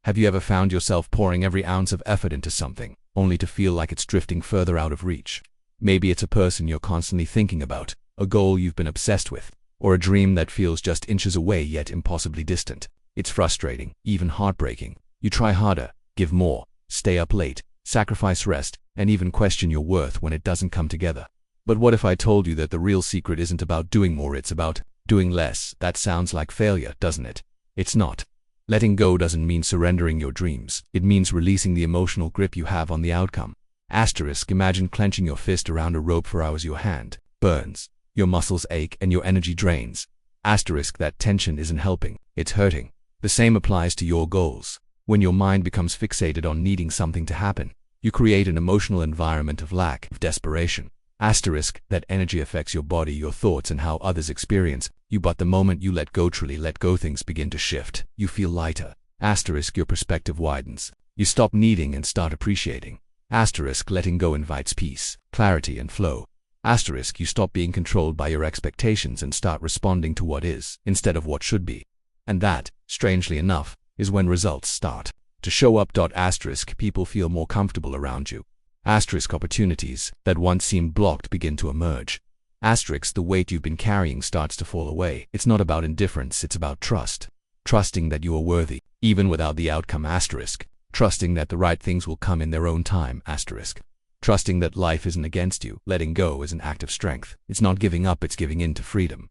Have you ever found yourself pouring every ounce of effort into something, only to feel like it's drifting further out of reach? Maybe it's a person you're constantly thinking about, a goal you've been obsessed with, or a dream that feels just inches away yet impossibly distant. It's frustrating, even heartbreaking. You try harder, give more, stay up late, sacrifice rest, and even question your worth when it doesn't come together. But what if I told you that the real secret isn't about doing more, it's about doing less? That sounds like failure, doesn't it? It's not. Letting go doesn't mean surrendering your dreams. It means releasing the emotional grip you have on the outcome. Imagine clenching your fist around a rope for hours. Your hand burns, your muscles ache, and your energy drains. That tension isn't helping, it's hurting. The same applies to your goals. When your mind becomes fixated on needing something to happen, you create an emotional environment of lack, of desperation. That energy affects your body, your thoughts, and how others experience you. But the moment you truly let go, things begin to shift. You feel lighter. Your perspective widens. You stop needing and start appreciating. Letting go invites peace, clarity, and flow. You stop being controlled by your expectations and start responding to what is, instead of what should be. And that, strangely enough, is when results start to show up. People feel more comfortable around you. Opportunities that once seemed blocked begin to emerge. The weight you've been carrying starts to fall away. It's not about indifference, it's about trust. Trusting that you are worthy, even without the outcome. Trusting that the right things will come in their own time. Trusting that life isn't against you. Letting go is an act of strength. It's not giving up, it's giving in to freedom.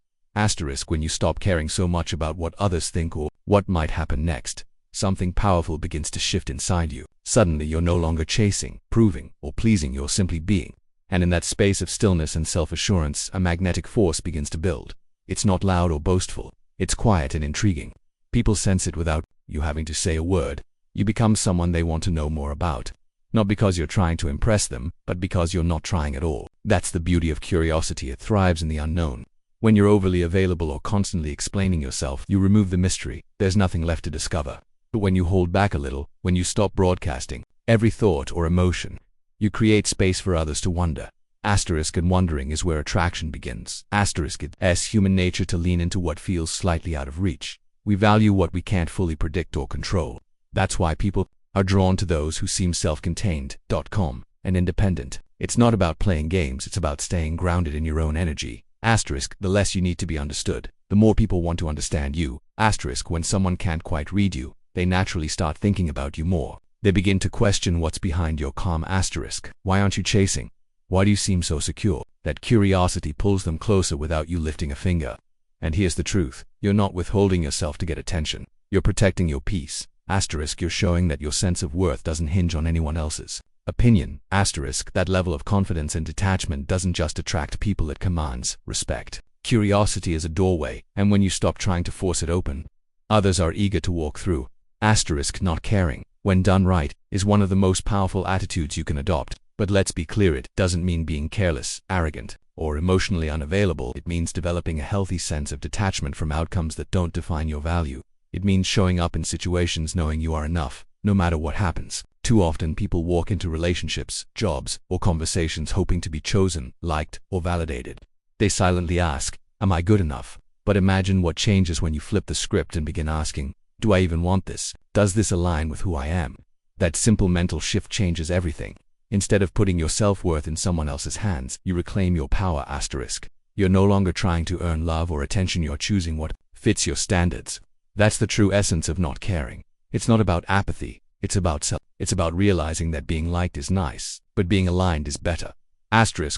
When you stop caring so much about what others think or what might happen next, something powerful begins to shift inside you. Suddenly you're no longer chasing, proving, or pleasing, you're simply being. And in that space of stillness and self-assurance, a magnetic force begins to build. It's not loud or boastful, it's quiet and intriguing. People sense it without you having to say a word. You become someone they want to know more about. Not because you're trying to impress them, but because you're not trying at all. That's the beauty of curiosity, it thrives in the unknown. When you're overly available or constantly explaining yourself, you remove the mystery. There's nothing left to discover. But when you hold back a little, when you stop broadcasting every thought or emotion, you create space for others to wonder. And wondering is where attraction begins. It's human nature to lean into what feels slightly out of reach. We value what we can't fully predict or control. That's why people are drawn to those who seem self-contained, calm, and independent. It's not about playing games, it's about staying grounded in your own energy. The less you need to be understood, the more people want to understand you. When someone can't quite read you, they naturally start thinking about you more. They begin to question what's behind your calm. Why aren't you chasing? Why do you seem so secure? That curiosity pulls them closer without you lifting a finger. And here's the truth, you're not withholding yourself to get attention. You're protecting your peace. You're showing that your sense of worth doesn't hinge on anyone else's opinion. That level of confidence and detachment doesn't just attract people, it commands respect. Curiosity is a doorway, and when you stop trying to force it open, others are eager to walk through. Not caring, when done right, is one of the most powerful attitudes you can adopt. But let's be clear, it doesn't mean being careless, arrogant, or emotionally unavailable. It means developing a healthy sense of detachment from outcomes that don't define your value. It means showing up in situations knowing you are enough, no matter what happens. Too often people walk into relationships, jobs, or conversations hoping to be chosen, liked, or validated. They silently ask, am I good enough? But imagine what changes when you flip the script and begin asking, do I even want this? Does this align with who I am? That simple mental shift changes everything. Instead of putting your self-worth in someone else's hands, you reclaim your power. You're no longer trying to earn love or attention, you're choosing what fits your standards. That's the true essence of not caring. It's not about apathy, it's about self. It's about realizing that being liked is nice, but being aligned is better.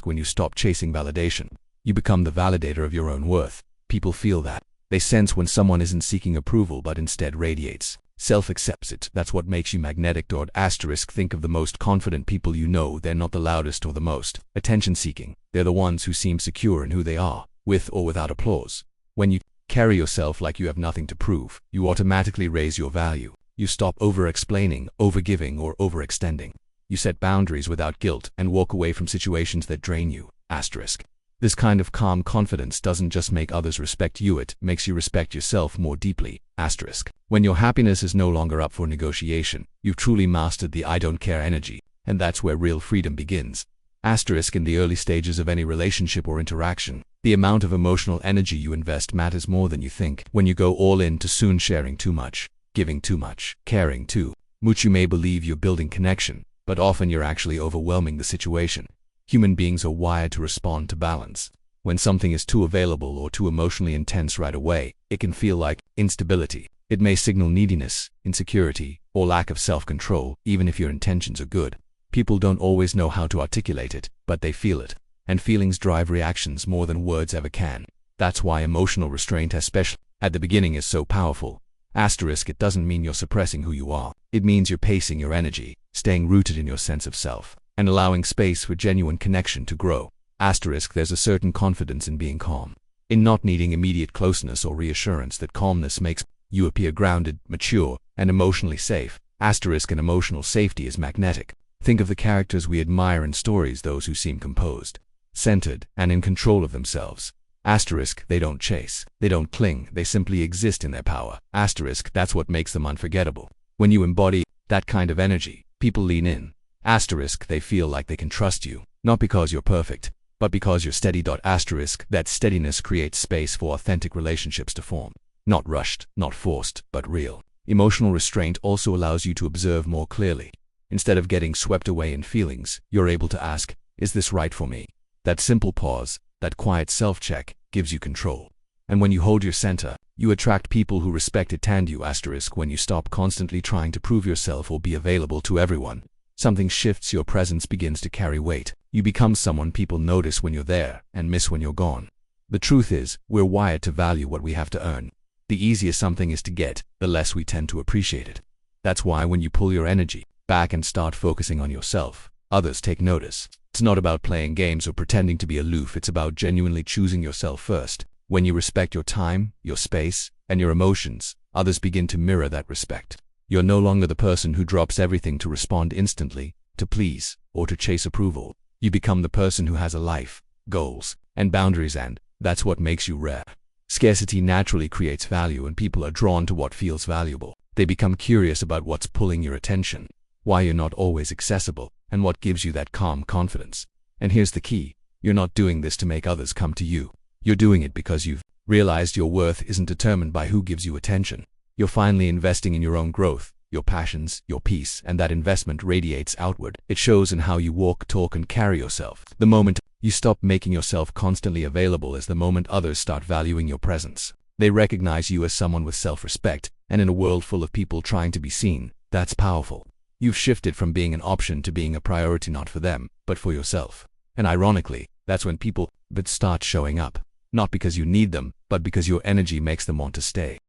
When you stop chasing validation, you become the validator of your own worth. People feel that. They sense when someone isn't seeking approval but instead radiates. Self-accepts it. That's what makes you magnetic. Think of the most confident people you know. They're not the loudest or the most attention-seeking. They're the ones who seem secure in who they are, with or without applause. When you carry yourself like you have nothing to prove, you automatically raise your value. You stop over-explaining, over-giving, or overextending. You set boundaries without guilt and walk away from situations that drain you. This kind of calm confidence doesn't just make others respect you, it makes you respect yourself more deeply. When your happiness is no longer up for negotiation, you've truly mastered the I don't care energy, and that's where real freedom begins. In the early stages of any relationship or interaction, the amount of emotional energy you invest matters more than you think. When you go all in, too soon, sharing too much, giving too much, caring too much. You may believe you're building connection, but often you're actually overwhelming the situation. Human beings are wired to respond to balance. When something is too available or too emotionally intense right away, it can feel like instability. It may signal neediness, insecurity, or lack of self-control, even if your intentions are good. People don't always know how to articulate it, but they feel it. And feelings drive reactions more than words ever can. That's why emotional restraint, especially at the beginning, is so powerful. It doesn't mean you're suppressing who you are. It means you're pacing your energy, staying rooted in your sense of self, and allowing space for genuine connection to grow. There's a certain confidence in being calm, in not needing immediate closeness or reassurance. That calmness makes you appear grounded, mature, and emotionally safe. And emotional safety is magnetic. Think of the characters we admire in stories, those who seem composed, centered, and in control of themselves. They don't chase, they don't cling, they simply exist in their power. That's what makes them unforgettable. When you embody that kind of energy, people lean in. They feel like they can trust you, not because you're perfect, but because you're steady. That steadiness creates space for authentic relationships to form. Not rushed, not forced, but real. Emotional restraint also allows you to observe more clearly. Instead of getting swept away in feelings, you're able to ask, is this right for me? That simple pause, that quiet self-check, gives you control. And when you hold your center, you attract people who respect it. When you stop constantly trying to prove yourself or be available to everyone, something shifts. Your presence begins to carry weight. You become someone people notice when you're there and miss when you're gone. The truth is, we're wired to value what we have to earn. The easier something is to get, the less we tend to appreciate it. That's why when you pull your energy back and start focusing on yourself, others take notice. It's not about playing games or pretending to be aloof. It's about genuinely choosing yourself first. When you respect your time, your space, and your emotions, others begin to mirror that respect. You're no longer the person who drops everything to respond instantly, to please, or to chase approval. You become the person who has a life, goals, and boundaries, and that's what makes you rare. Scarcity naturally creates value, and people are drawn to what feels valuable. They become curious about what's pulling your attention, why you're not always accessible, and what gives you that calm confidence. And here's the key. You're not doing this to make others come to you. You're doing it because you've realized your worth isn't determined by who gives you attention. You're finally investing in your own growth, your passions, your peace, and that investment radiates outward. It shows in how you walk, talk, and carry yourself. The moment you stop making yourself constantly available is the moment others start valuing your presence. They recognize you as someone with self-respect, and in a world full of people trying to be seen, that's powerful. You've shifted from being an option to being a priority, not for them, but for yourself. And ironically, that's when people start showing up. Not because you need them, but because your energy makes them want to stay.